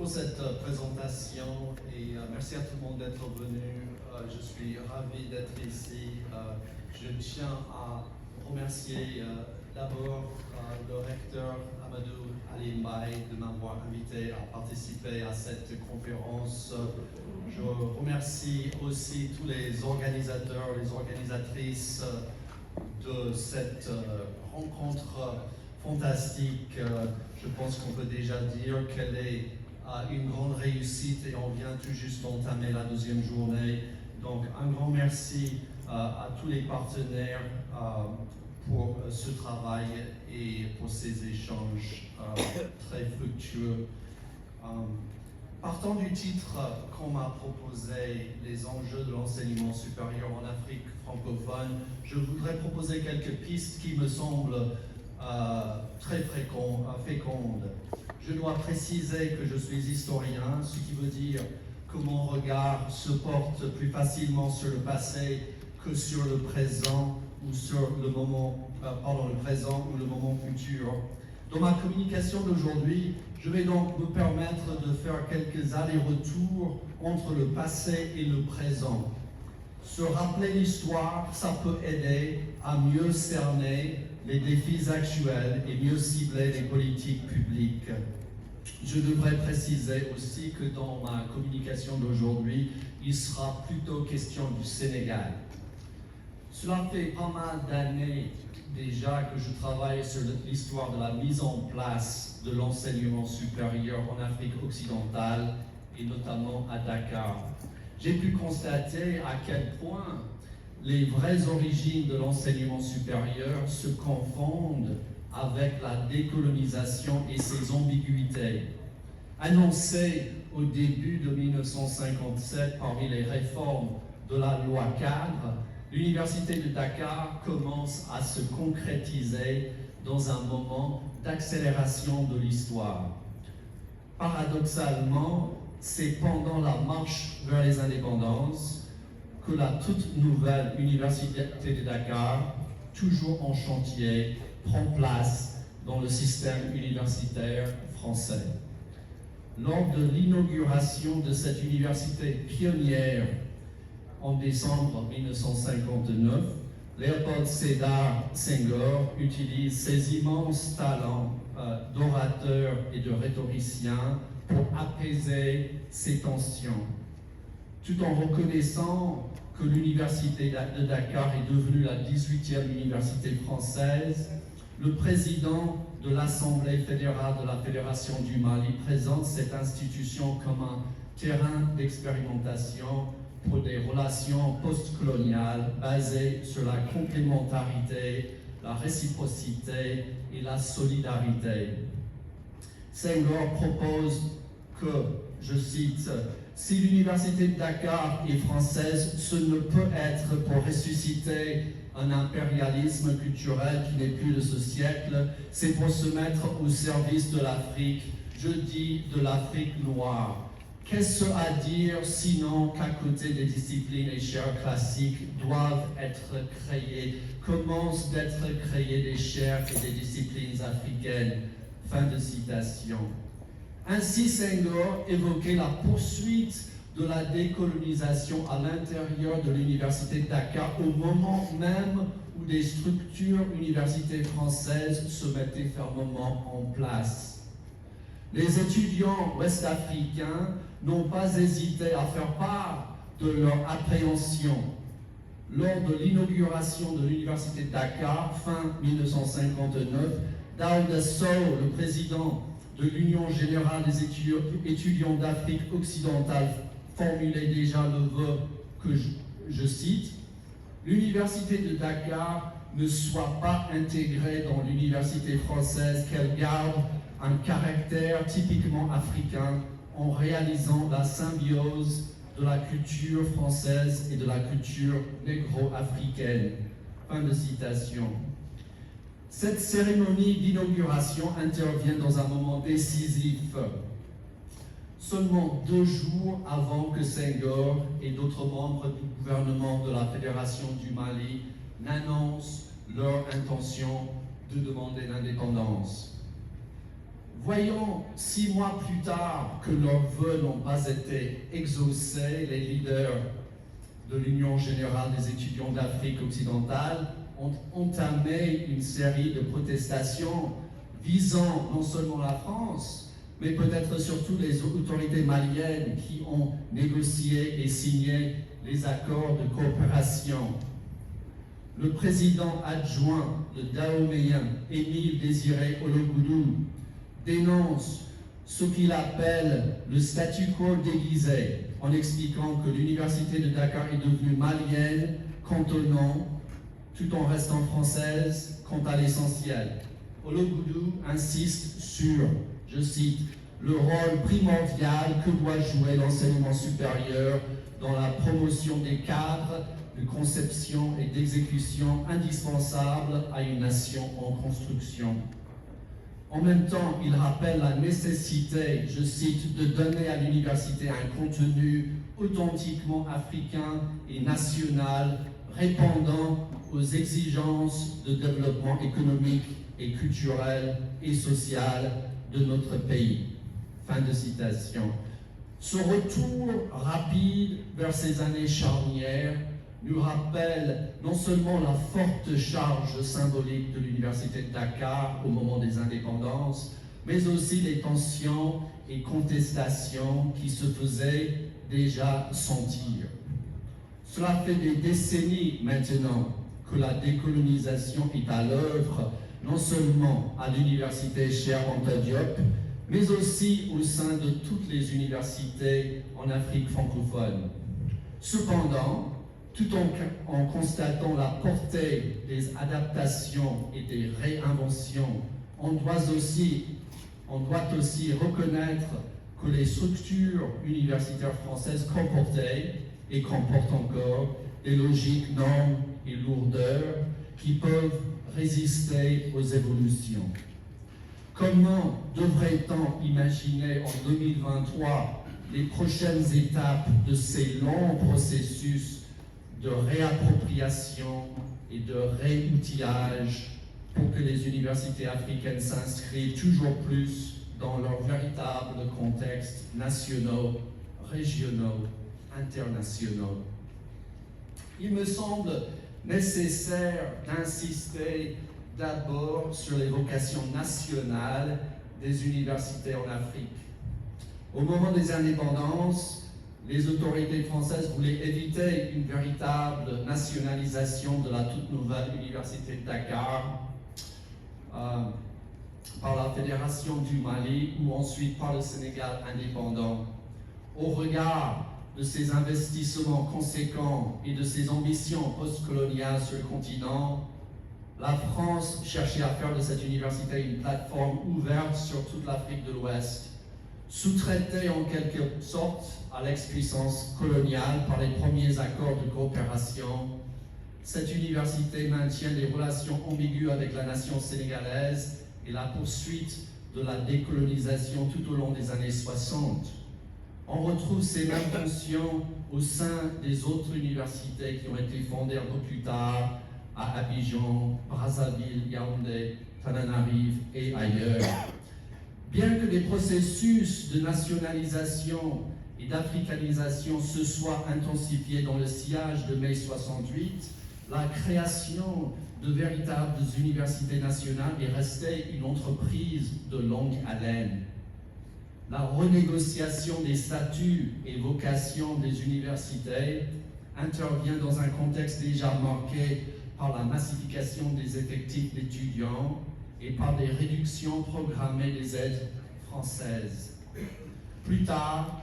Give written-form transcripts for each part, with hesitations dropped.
pour cette présentation et merci à tout le monde d'être venu. Je suis ravi d'être ici. Je tiens à remercier d'abord le recteur Amadou Ali Mbaye de m'avoir invité à participer à cette conférence. Je remercie aussi tous les organisateurs, les organisatrices de cette rencontre fantastique. Je pense qu'on peut déjà dire qu'elle est une grande réussite et on vient tout juste d'entamer la deuxième journée. Donc un grand merci à tous les partenaires pour ce travail et pour ces échanges très fructueux. Partant du titre qu'on m'a proposé, les enjeux de l'enseignement supérieur en Afrique francophone, je voudrais proposer quelques pistes qui me semblent très fécondes. Je dois préciser que je suis historien, ce qui veut dire que mon regard se porte plus facilement sur le passé que sur le présent ou sur le moment, le présent ou le moment futur. Dans ma communication d'aujourd'hui, je vais donc me permettre de faire quelques allers-retours entre le passé et le présent. Se rappeler l'histoire, ça peut aider à mieux cerner les défis actuels et mieux cibler les politiques publiques. Je devrais préciser aussi que dans ma communication d'aujourd'hui, il sera plutôt question du Sénégal. Cela fait pas mal d'années déjà que je travaille sur l'histoire de la mise en place de l'enseignement supérieur en Afrique occidentale et notamment à Dakar. J'ai pu constater à quel point les vraies origines de l'enseignement supérieur se confondent avec la décolonisation et ses ambiguïtés. Annoncée au début de 1957 parmi les réformes de la loi cadre, l'Université de Dakar commence à se concrétiser dans un moment d'accélération de l'histoire. Paradoxalement, c'est pendant la marche vers les indépendances que la toute nouvelle Université de Dakar, toujours en chantier, prend place dans le système universitaire français. Lors de l'inauguration de cette université pionnière en décembre 1959, Léopold Sédar Senghor utilise ses immenses talents d'orateur et de rhétoricien pour apaiser ces tensions, tout en reconnaissant que l'Université de Dakar est devenue la 18e université française. Le président de l'Assemblée fédérale de la Fédération du Mali présente cette institution comme un terrain d'expérimentation pour des relations post-coloniales basées sur la complémentarité, la réciprocité et la solidarité. Senghor propose que, je cite, « Si l'Université de Dakar est française, ce ne peut être pour ressusciter un impérialisme culturel qui n'est plus de ce siècle, c'est pour se mettre au service de l'Afrique, je dis de l'Afrique noire. Qu'est-ce à dire sinon qu'à côté des disciplines et chaires classiques doivent être créées, commencent d'être créées des chaires et des disciplines africaines ?» Fin de citation. Ainsi, Senghor évoquait la poursuite de la décolonisation à l'intérieur de l'Université de Dakar au moment même où des structures universitaires françaises se mettaient fermement en place. Les étudiants ouest-africains n'ont pas hésité à faire part de leur appréhension. Lors de l'inauguration de l'Université de Dakar, fin 1959, Daouda Sow, le président de l'Union générale des étudiants d'Afrique occidentale, formulait déjà le vœu que je cite, « L'Université de Dakar ne soit pas intégrée dans l'université française, qu'elle garde un caractère typiquement africain en réalisant la symbiose de la culture française et de la culture négro-africaine. » Fin de citation. Cette cérémonie d'inauguration intervient dans un moment décisif, seulement 2 jours avant que Senghor et d'autres membres du gouvernement de la Fédération du Mali n'annoncent leur intention de demander l'indépendance. Voyons 6 mois plus tard que leurs vœux n'ont pas été exaucés, les leaders de l'Union générale des étudiants d'Afrique occidentale ont entamé une série de protestations visant non seulement la France, mais peut-être surtout les autorités maliennes qui ont négocié et signé les accords de coopération. Le président adjoint, le Dahoméen Émile Désiré Ologoudou, dénonce ce qu'il appelle le statu quo déguisé, en expliquant que l'université de Dakar est devenue malienne, cantonnant, tout en restant française quant à l'essentiel. Ologoudou insiste sur, je cite, le rôle primordial que doit jouer l'enseignement supérieur dans la promotion des cadres de conception et d'exécution indispensables à une nation en construction. En même temps, il rappelle la nécessité, je cite, de donner à l'université un contenu authentiquement africain et national, répondant aux exigences de développement économique et culturel et social de notre pays. Fin de citation. Ce retour rapide vers ces années charnières nous rappelle non seulement la forte charge symbolique de l'Université de Dakar au moment des indépendances, mais aussi les tensions et contestations qui se faisaient déjà sentir. Cela fait des décennies maintenant que la décolonisation est à l'œuvre, non seulement à l'Université Cheikh Anta Diop, mais aussi au sein de toutes les universités en Afrique francophone. Cependant, tout en constatant la portée des adaptations et des réinventions, on doit aussi reconnaître que les structures universitaires françaises comportaient et comportent encore des logiques, normes et lourdeurs qui peuvent résister aux évolutions. Comment devrait-on imaginer en 2023 les prochaines étapes de ces longs processus de réappropriation et de réoutillage pour que les universités africaines s'inscrivent toujours plus dans leurs véritables contextes nationaux, régionaux, internationaux? Il me semble nécessaire d'insister d'abord sur les vocations nationales des universités en Afrique. Au moment des indépendances, les autorités françaises voulaient éviter une véritable nationalisation de la toute nouvelle université de Dakar par la Fédération du Mali ou ensuite par le Sénégal indépendant. Au regard de ces investissements conséquents et de ces ambitions postcoloniales sur le continent, la France cherchait à faire de cette université une plateforme ouverte sur toute l'Afrique de l'Ouest, sous-traitée en quelque sorte à l'ex-puissance coloniale par les premiers accords de coopération. Cette université maintient des relations ambiguës avec la nation sénégalaise et la poursuite de la décolonisation tout au long des années 60. On retrouve ces mêmes tensions au sein des autres universités qui ont été fondées un peu plus tard à Abidjan, Brazzaville, Yaoundé, Tananarive et ailleurs. Bien que les processus de nationalisation et d'africanisation se soient intensifiés dans le sillage de mai 68, la création de véritables universités nationales est restée une entreprise de longue haleine. La renégociation des statuts et vocations des universités intervient dans un contexte déjà marqué par la massification des effectifs d'étudiants et par des réductions programmées des aides françaises. Plus tard,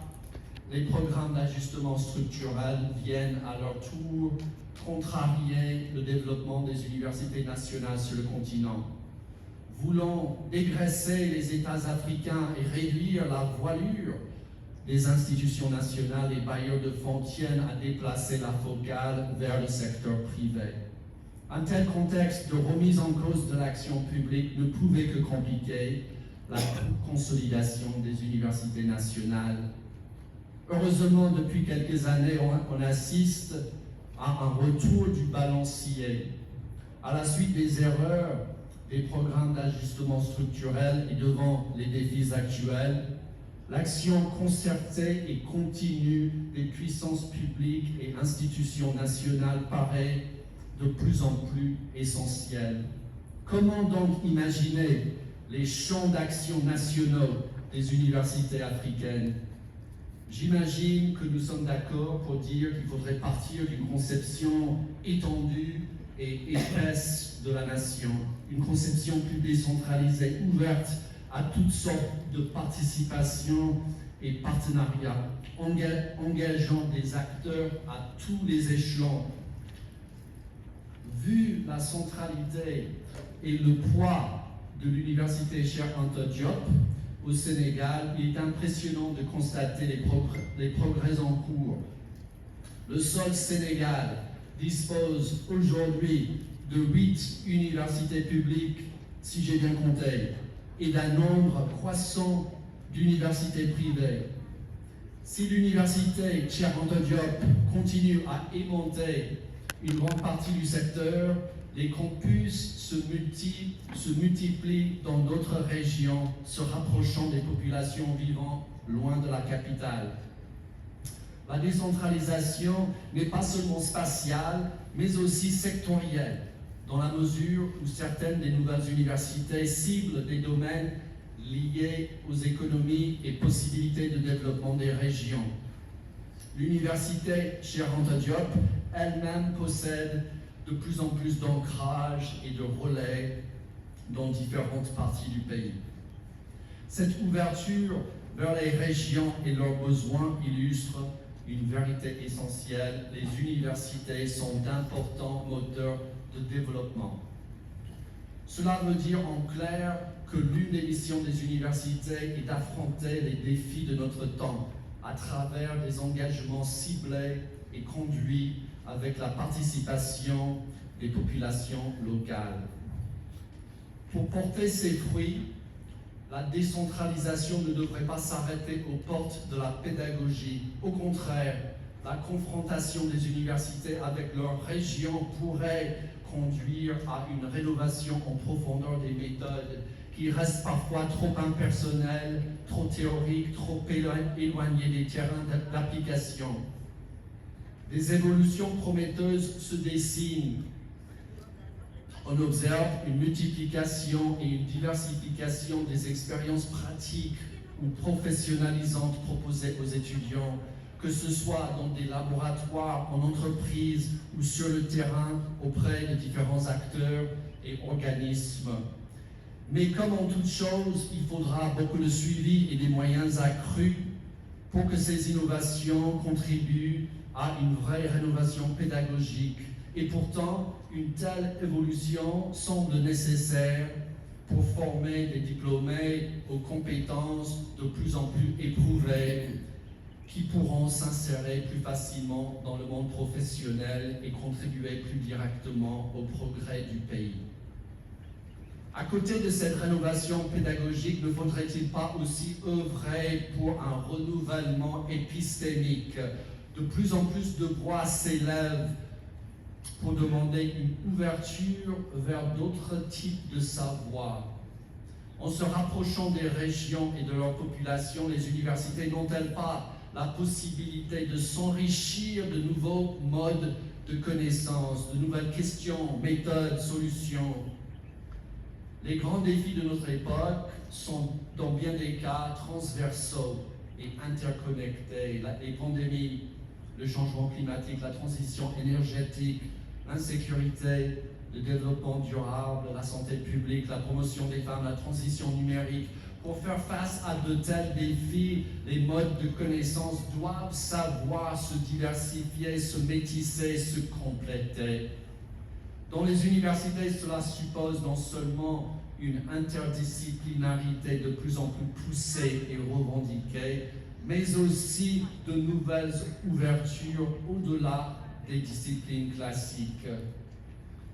les programmes d'ajustement structurel viennent à leur tour contrarier le développement des universités nationales sur le continent. Voulant dégraisser les États africains et réduire la voilure, les institutions nationales et bailleurs de fonds tiennent à déplacer la focale vers le secteur privé. Un tel contexte de remise en cause de l'action publique ne pouvait que compliquer la consolidation des universités nationales. Heureusement, depuis quelques années, on assiste à un retour du balancier. À la suite des erreurs des programmes d'ajustement structurel et devant les défis actuels, l'action concertée et continue des puissances publiques et institutions nationales paraît de plus en plus essentielle. Comment donc imaginer les champs d'action nationaux des universités africaines? J'imagine que nous sommes d'accord pour dire qu'il faudrait partir d'une conception étendue et épaisse de la nation, une conception plus décentralisée, ouverte à toutes sortes de participations et partenariats, engageant des acteurs à tous les échelons. Vu la centralité et le poids de l'université Cheikh Anta Diop au Sénégal, il est impressionnant de constater les progrès en cours. Le sol Sénégal dispose aujourd'hui de 8 universités publiques, si j'ai bien compté, et d'un nombre croissant d'universités privées. Si l'université Cheikh Anta Diop continue à aimanter une grande partie du secteur, les campus se multiplient dans d'autres régions, se rapprochant des populations vivant loin de la capitale. La décentralisation n'est pas seulement spatiale, mais aussi sectorielle, dans la mesure où certaines des nouvelles universités ciblent des domaines liés aux économies et possibilités de développement des régions. L'université Cheikh Anta Diop elle-même possède de plus en plus d'ancrage et de relais dans différentes parties du pays. Cette ouverture vers les régions et leurs besoins illustre une vérité essentielle. Les universités sont d'importants moteurs de développement. Cela veut dire en clair que l'une des missions des universités est d'affronter les défis de notre temps à travers des engagements ciblés et conduits avec la participation des populations locales. Pour porter ses fruits, la décentralisation ne devrait pas s'arrêter aux portes de la pédagogie. Au contraire, la confrontation des universités avec leurs régions pourrait conduire à une rénovation en profondeur des méthodes qui restent parfois trop impersonnelles, trop théoriques, trop éloignées des terrains d'application. Des évolutions prometteuses se dessinent. On observe une multiplication et une diversification des expériences pratiques ou professionnalisantes proposées aux étudiants, que ce soit dans des laboratoires, en entreprise ou sur le terrain auprès de différents acteurs et organismes. Mais comme en toute chose, il faudra beaucoup de suivi et des moyens accrus pour que ces innovations contribuent à une vraie rénovation pédagogique. Et pourtant, une telle évolution semble nécessaire pour former des diplômés aux compétences de plus en plus éprouvées qui pourront s'insérer plus facilement dans le monde professionnel et contribuer plus directement au progrès du pays. À côté de cette rénovation pédagogique, ne faudrait-il pas aussi œuvrer pour un renouvellement épistémique? De plus en plus de voix s'élèvent pour demander une ouverture vers d'autres types de savoirs. En se rapprochant des régions et de leur population, les universités n'ont-elles pas la possibilité de s'enrichir de nouveaux modes de connaissance, de nouvelles questions, méthodes, solutions? Les grands défis de notre époque sont dans bien des cas transversaux et interconnectés. Les pandémies, le changement climatique, la transition énergétique, l'insécurité, le développement durable, la santé publique, la promotion des femmes, la transition numérique. Pour faire face à de tels défis, les modes de connaissance doivent savoir se diversifier, se métisser, se compléter. Dans les universités, cela suppose non seulement une interdisciplinarité de plus en plus poussée et revendiquée, mais aussi de nouvelles ouvertures au-delà des disciplines classiques.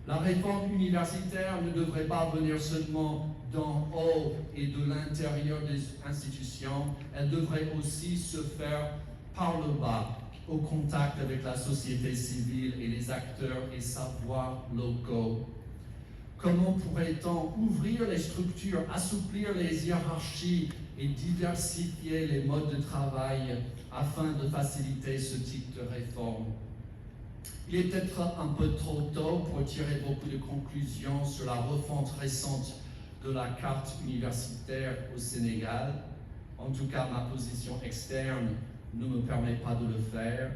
La réforme universitaire ne devrait pas venir seulement d'en haut et de l'intérieur des institutions, elle devrait aussi se faire par le bas, au contact avec la société civile et les acteurs et savoirs locaux. Comment pourrait-on ouvrir les structures, assouplir les hiérarchies et diversifier les modes de travail afin de faciliter ce type de réforme? Il est peut-être un peu trop tôt pour tirer beaucoup de conclusions sur la refonte récente de la carte universitaire au Sénégal. En tout cas, ma position externe ne me permet pas de le faire.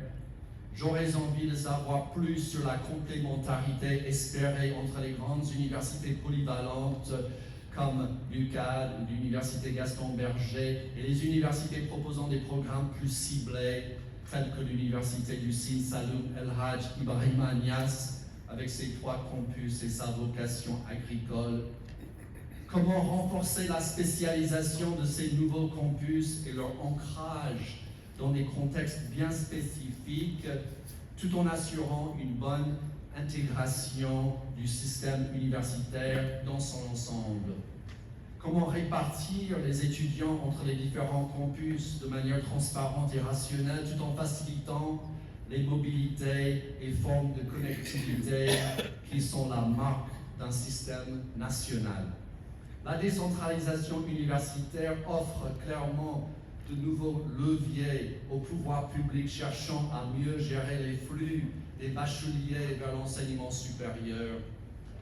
J'aurais envie de savoir plus sur la complémentarité espérée entre les grandes universités polyvalentes comme l'UCAD ou l'Université Gaston Berger et les universités proposant des programmes plus ciblés tels que l'Université du Sine Saloum El Hadj Ibrahima Niasse avec ses 3 campus et sa vocation agricole. Comment renforcer la spécialisation de ces nouveaux campus et leur ancrage dans des contextes bien spécifiques, tout en assurant une bonne intégration du système universitaire dans son ensemble? Comment répartir les étudiants entre les différents campus de manière transparente et rationnelle, tout en facilitant les mobilités et formes de connectivité qui sont la marque d'un système national? La décentralisation universitaire offre clairement de nouveaux leviers au pouvoir public cherchant à mieux gérer les flux des bacheliers vers l'enseignement supérieur.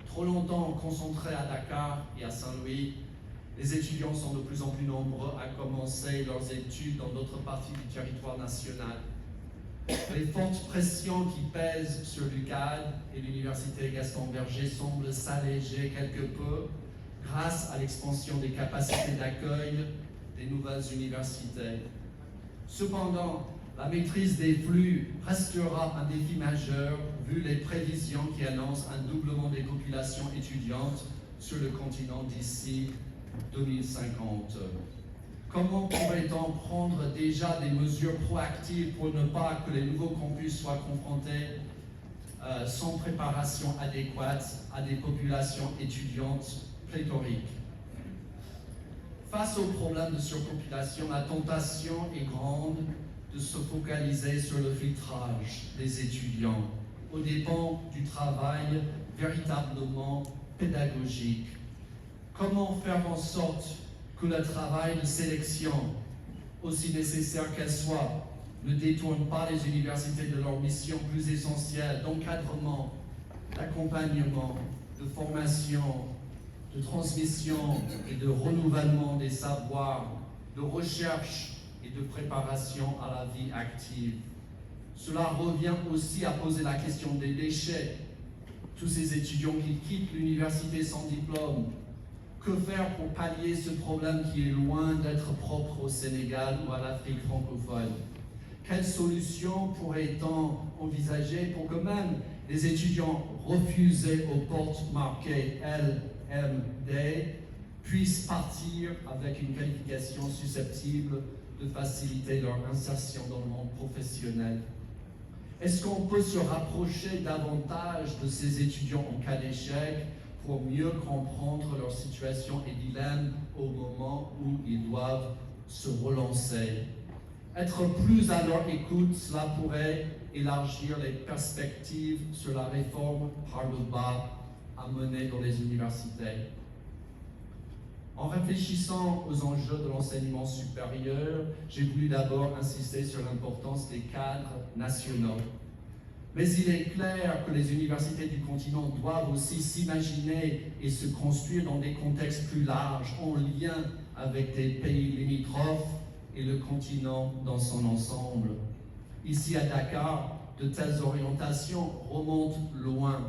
Trop longtemps concentrés à Dakar et à Saint-Louis, les étudiants sont de plus en plus nombreux à commencer leurs études dans d'autres parties du territoire national. Les fortes pressions qui pèsent sur l'UCAD et l'Université Gaston Berger semblent s'alléger quelque peu grâce à l'expansion des capacités d'accueil des nouvelles universités. Cependant, la maîtrise des flux restera un défi majeur vu les prévisions qui annoncent un doublement des populations étudiantes sur le continent d'ici 2050. Comment pourrait-on prendre déjà des mesures proactives pour ne pas que les nouveaux campus soient confrontés sans préparation adéquate à des populations étudiantes pléthoriques? Face au problème de surpopulation, la tentation est grande de se focaliser sur le filtrage des étudiants aux dépens du travail véritablement pédagogique. Comment faire en sorte que le travail de sélection, aussi nécessaire qu'elle soit, ne détourne pas les universités de leur mission plus essentielle d'encadrement, d'accompagnement, de formation, de transmission et de renouvellement des savoirs, de recherche et de préparation à la vie active. Cela revient aussi à poser la question des déchets. Tous ces étudiants qui quittent l'université sans diplôme, que faire pour pallier ce problème qui est loin d'être propre au Sénégal ou à l'Afrique francophone? Quelles solutions pourrait-on envisager pour que même les étudiants refusés aux portes marquées LMD puissent partir avec une qualification susceptible de faciliter leur insertion dans le monde professionnel? Est-ce qu'on peut se rapprocher davantage de ces étudiants en cas d'échec pour mieux comprendre leur situation et dilemme au moment où ils doivent se relancer? Être plus à leur écoute, cela pourrait élargir les perspectives sur la réforme par le bas à mener dans les universités. En réfléchissant aux enjeux de l'enseignement supérieur, j'ai voulu d'abord insister sur l'importance des cadres nationaux. Mais il est clair que les universités du continent doivent aussi s'imaginer et se construire dans des contextes plus larges, en lien avec des pays limitrophes et le continent dans son ensemble. Ici à Dakar, de telles orientations remontent loin.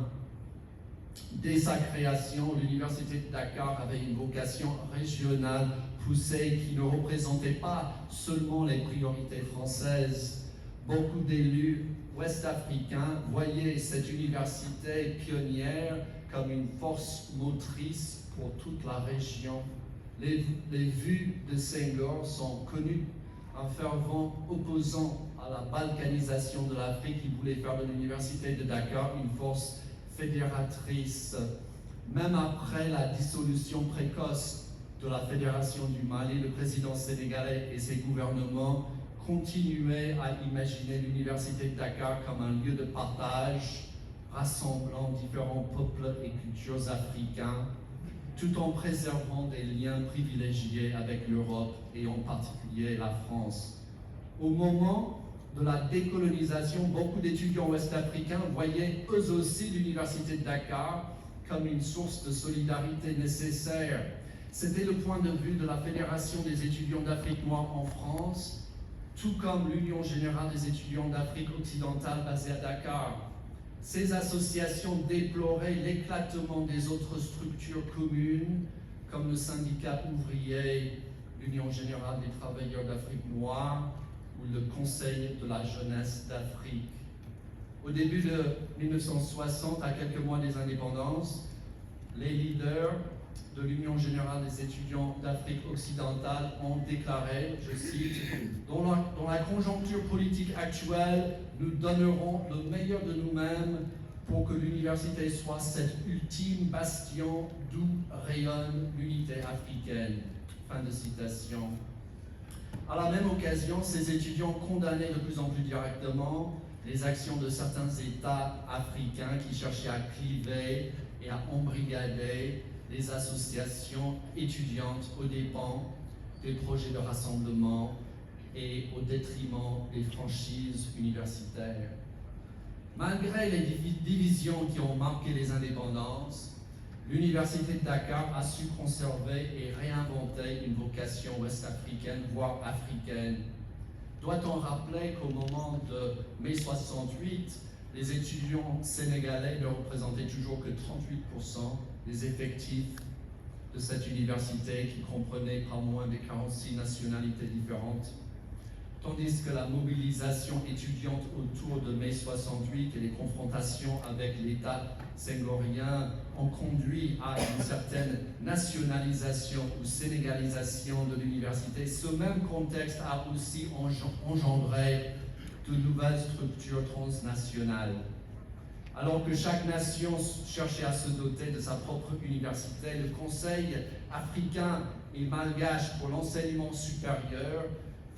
Dès sa création, l'Université de Dakar avait une vocation régionale poussée qui ne représentait pas seulement les priorités françaises. Beaucoup d'élus ouest-africains voyaient cette université pionnière comme une force motrice pour toute la région. Les vues de Senghor sont connues, un fervent opposant à la balkanisation de l'Afrique qui voulait faire de l'Université de Dakar une force fédératrice. Même après la dissolution précoce de la Fédération du Mali, le président sénégalais et ses gouvernements continuaient à imaginer l'Université de Dakar comme un lieu de partage, rassemblant différents peuples et cultures africains, tout en préservant des liens privilégiés avec l'Europe et en particulier la France. Au moment de la décolonisation, beaucoup d'étudiants ouest-africains voyaient eux aussi l'Université de Dakar comme une source de solidarité nécessaire. C'était le point de vue de la Fédération des étudiants d'Afrique noire en France, tout comme l'Union générale des étudiants d'Afrique occidentale basée à Dakar. Ces associations déploraient l'éclatement des autres structures communes, comme le syndicat ouvrier, l'Union générale des travailleurs d'Afrique noire ou le Conseil de la jeunesse d'Afrique. Au début de 1960, à quelques mois des indépendances, les leaders de l'Union générale des étudiants d'Afrique occidentale ont déclaré, je cite, dans la conjoncture politique actuelle, nous donnerons le meilleur de nous-mêmes pour que l'université soit cet ultime bastion d'où rayonne l'unité africaine. » Fin de citation. À la même occasion, ces étudiants condamnaient de plus en plus directement les actions de certains États africains qui cherchaient à cliver et à embrigader les associations étudiantes aux dépens des projets de rassemblement et au détriment des franchises universitaires. Malgré les divisions qui ont marqué les indépendances, l'Université de Dakar a su conserver et réinventer une vocation ouest-africaine, voire africaine. Doit-on rappeler qu'au moment de mai 68, les étudiants sénégalais ne représentaient toujours que 38% des effectifs de cette université qui comprenait pas moins de 46 nationalités différentes, tandis que la mobilisation étudiante autour de mai 68 et les confrontations avec l'État senghorien ont conduit à une certaine nationalisation ou sénégalisation de l'université. Ce même contexte a aussi engendré de nouvelles structures transnationales. Alors que chaque nation cherchait à se doter de sa propre université, le Conseil africain et malgache pour l'enseignement supérieur,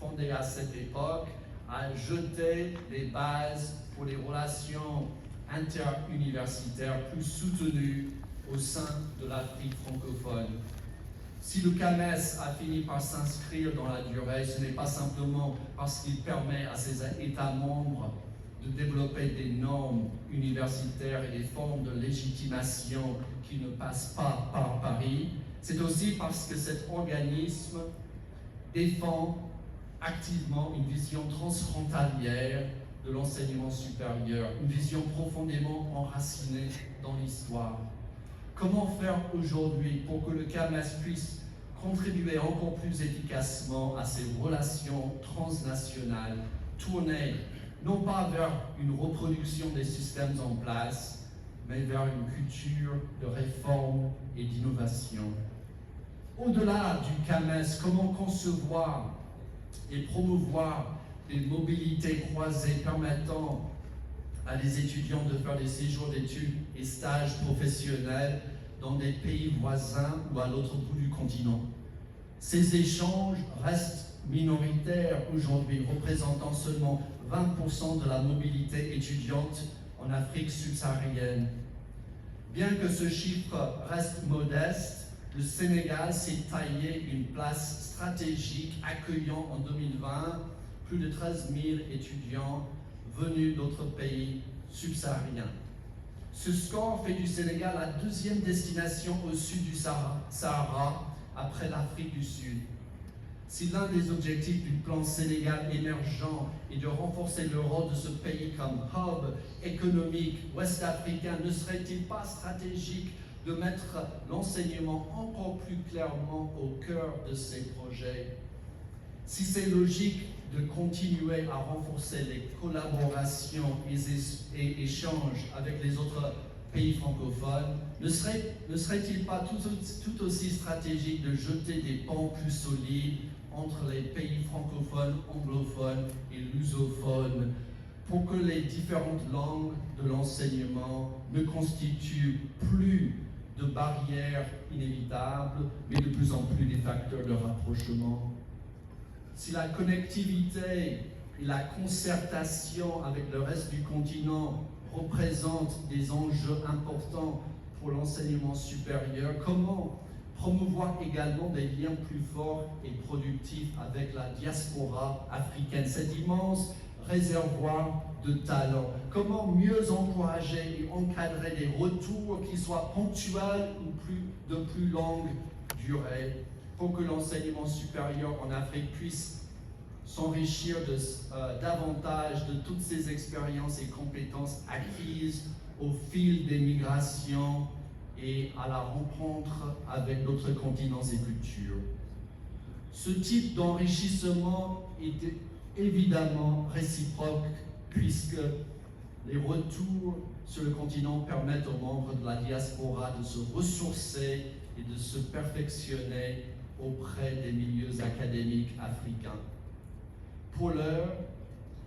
fondé à cette époque, a jeté les bases pour les relations interuniversitaires plus soutenues au sein de l'Afrique francophone. Si le CAMES a fini par s'inscrire dans la durée, ce n'est pas simplement parce qu'il permet à ses États membres de développer des normes universitaires et des formes de légitimation qui ne passent pas par Paris, c'est aussi parce que cet organisme défend activement une vision transfrontalière de l'enseignement supérieur, une vision profondément enracinée dans l'histoire. Comment faire aujourd'hui pour que le CAMES puisse contribuer encore plus efficacement à ces relations transnationales, tournées non pas vers une reproduction des systèmes en place, mais vers une culture de réforme et d'innovation? Au-delà du CAMES, comment concevoir et promouvoir des mobilités croisées permettant à des étudiants de faire des séjours d'études et stages professionnels dans des pays voisins ou à l'autre bout du continent? Ces échanges restent minoritaires aujourd'hui, représentant seulement 20% de la mobilité étudiante en Afrique subsaharienne. Bien que ce chiffre reste modeste, le Sénégal s'est taillé une place stratégique, accueillant en 2020 plus de 13 000 étudiants venus d'autres pays subsahariens. Ce score fait du Sénégal la deuxième destination au sud du Sahara, après l'Afrique du Sud. Si l'un des objectifs du plan Sénégal émergent est de renforcer le rôle de ce pays comme hub économique ouest-africain, ne serait-il pas stratégique de mettre l'enseignement encore plus clairement au cœur de ces projets? Si c'est logique de continuer à renforcer les collaborations et échanges avec les autres pays francophones, ne serait-il pas tout aussi stratégique de jeter des ponts plus solides entre les pays francophones, anglophones et lusophones pour que les différentes langues de l'enseignement ne constituent plus de barrières inévitables, mais de plus en plus des facteurs de rapprochement? Si la connectivité et la concertation avec le reste du continent représentent des enjeux importants pour l'enseignement supérieur, comment promouvoir également des liens plus forts et productifs avec la diaspora africaine, cet immense réservoir de talents. Comment mieux encourager et encadrer des retours qui soient ponctuels ou de plus longue durée pour que l'enseignement supérieur en Afrique puisse s'enrichir davantage de toutes ces expériences et compétences acquises au fil des migrations et à la rencontre avec d'autres continents et cultures. Ce type d'enrichissement est évidemment réciproque puisque les retours sur le continent permettent aux membres de la diaspora de se ressourcer et de se perfectionner auprès des milieux académiques africains. Pour l'heure,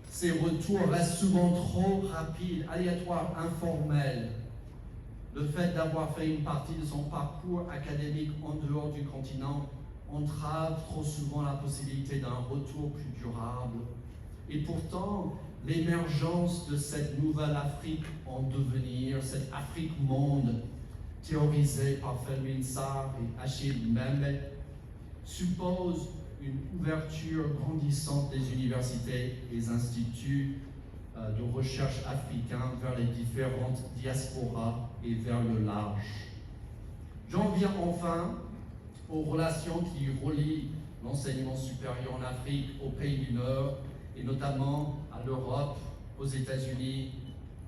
ces retours restent souvent trop rapides, aléatoires, informels. Le fait d'avoir fait une partie de son parcours académique en dehors du continent entrave trop souvent la possibilité d'un retour plus durable. Et pourtant, l'émergence de cette nouvelle Afrique en devenir, cette Afrique-monde, théorisée par Felwine Sarr et Achille Mbembe, suppose une ouverture grandissante des universités et des instituts de recherche africains vers les différentes diasporas et vers le large. J'en viens enfin aux relations qui relient l'enseignement supérieur en Afrique aux pays du Nord et notamment à l'Europe, aux États-Unis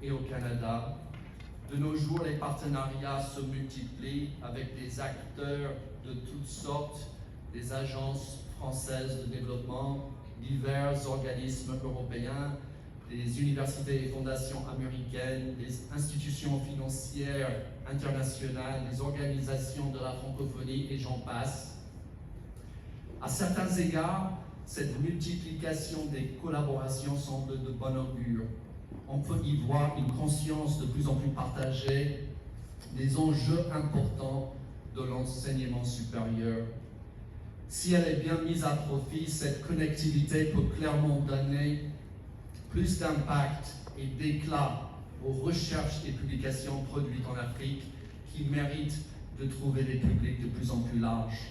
et au Canada. De nos jours, les partenariats se multiplient avec des acteurs de toutes sortes, des agences françaises de développement, divers organismes européens, des universités et fondations américaines, des institutions financières internationales, des organisations de la francophonie et j'en passe. À certains égards, cette multiplication des collaborations semble de bon augure. On peut y voir une conscience de plus en plus partagée des enjeux importants de l'enseignement supérieur. Si elle est bien mise à profit, cette connectivité peut clairement donner plus d'impact et d'éclat aux recherches et publications produites en Afrique qui méritent de trouver des publics de plus en plus larges.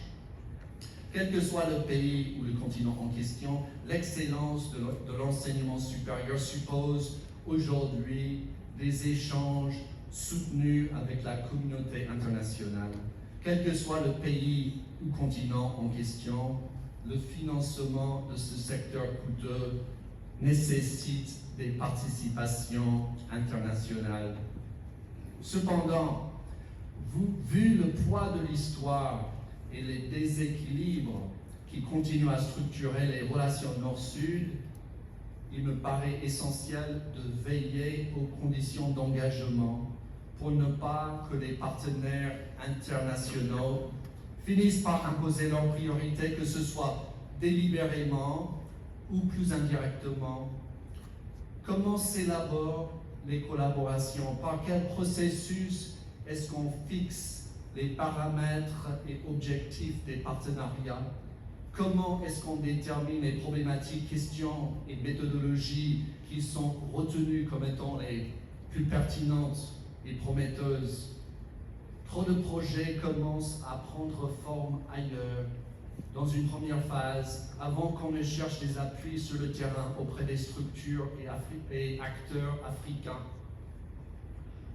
Quel que soit le pays ou le continent en question, l'excellence de l'enseignement supérieur suppose aujourd'hui des échanges soutenus avec la communauté internationale. Quel que soit le pays ou continent en question, le financement de ce secteur coûteux nécessite des participations internationales. Cependant, vu le poids de l'histoire et les déséquilibres qui continuent à structurer les relations Nord-Sud, il me paraît essentiel de veiller aux conditions d'engagement pour ne pas que les partenaires internationaux finissent par imposer leurs priorités, que ce soit délibérément ou plus indirectement. Comment s'élaborent les collaborations? Par quel processus est-ce qu'on fixe les paramètres et objectifs des partenariats? Comment est-ce qu'on détermine les problématiques, questions et méthodologies qui sont retenues comme étant les plus pertinentes et prometteuses? Trop de projets commencent à prendre forme ailleurs, dans une première phase, avant qu'on ne cherche des appuis sur le terrain auprès des structures et acteurs africains.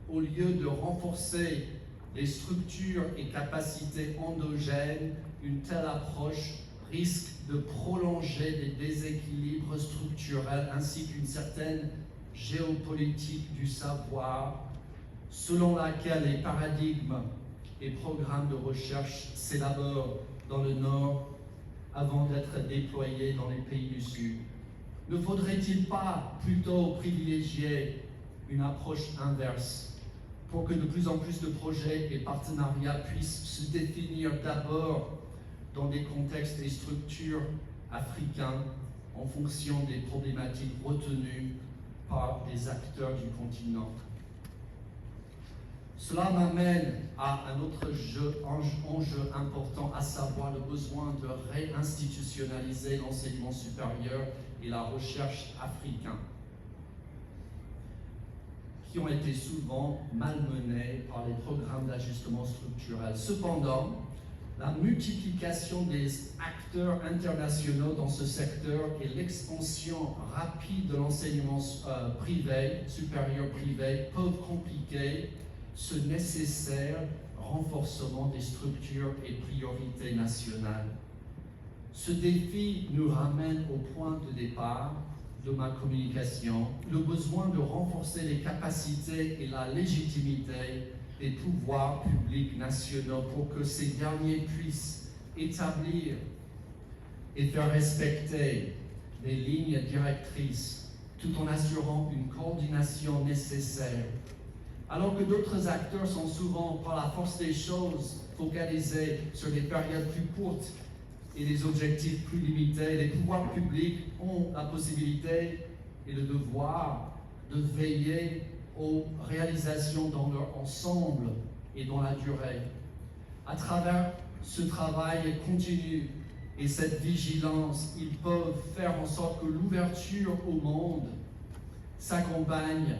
Au lieu de renforcer les structures et capacités endogènes, une telle approche risque de prolonger des déséquilibres structurels ainsi qu'une certaine géopolitique du savoir, selon laquelle les paradigmes et programmes de recherche s'élaborent dans le Nord avant d'être déployés dans les pays du Sud. Ne faudrait-il pas plutôt privilégier une approche inverse pour que de plus en plus de projets et partenariats puissent se définir d'abord dans des contextes et structures africains en fonction des problématiques retenues par des acteurs du continent? Cela m'amène à un autre enjeu important, à savoir le besoin de réinstitutionnaliser l'enseignement supérieur et la recherche africain, qui ont été souvent malmenés par les programmes d'ajustement structurel. Cependant, la multiplication des acteurs internationaux dans ce secteur et l'expansion rapide de l'enseignement privé, supérieur privé, peuvent compliquer ce nécessaire renforcement des structures et priorités nationales. Ce défi nous ramène au point de départ de ma communication, le besoin de renforcer les capacités et la légitimité des pouvoirs publics nationaux pour que ces derniers puissent établir et faire respecter les lignes directrices tout en assurant une coordination nécessaire. Alors que d'autres acteurs sont souvent, par la force des choses, focalisés sur des périodes plus courtes et des objectifs plus limités, les pouvoirs publics ont la possibilité et le devoir de veiller aux réalisations dans leur ensemble et dans la durée. À travers ce travail continu et cette vigilance, ils peuvent faire en sorte que l'ouverture au monde s'accompagne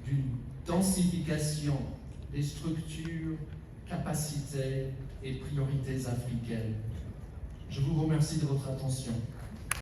d'une densification des structures, capacités et priorités africaines. Je vous remercie de votre attention.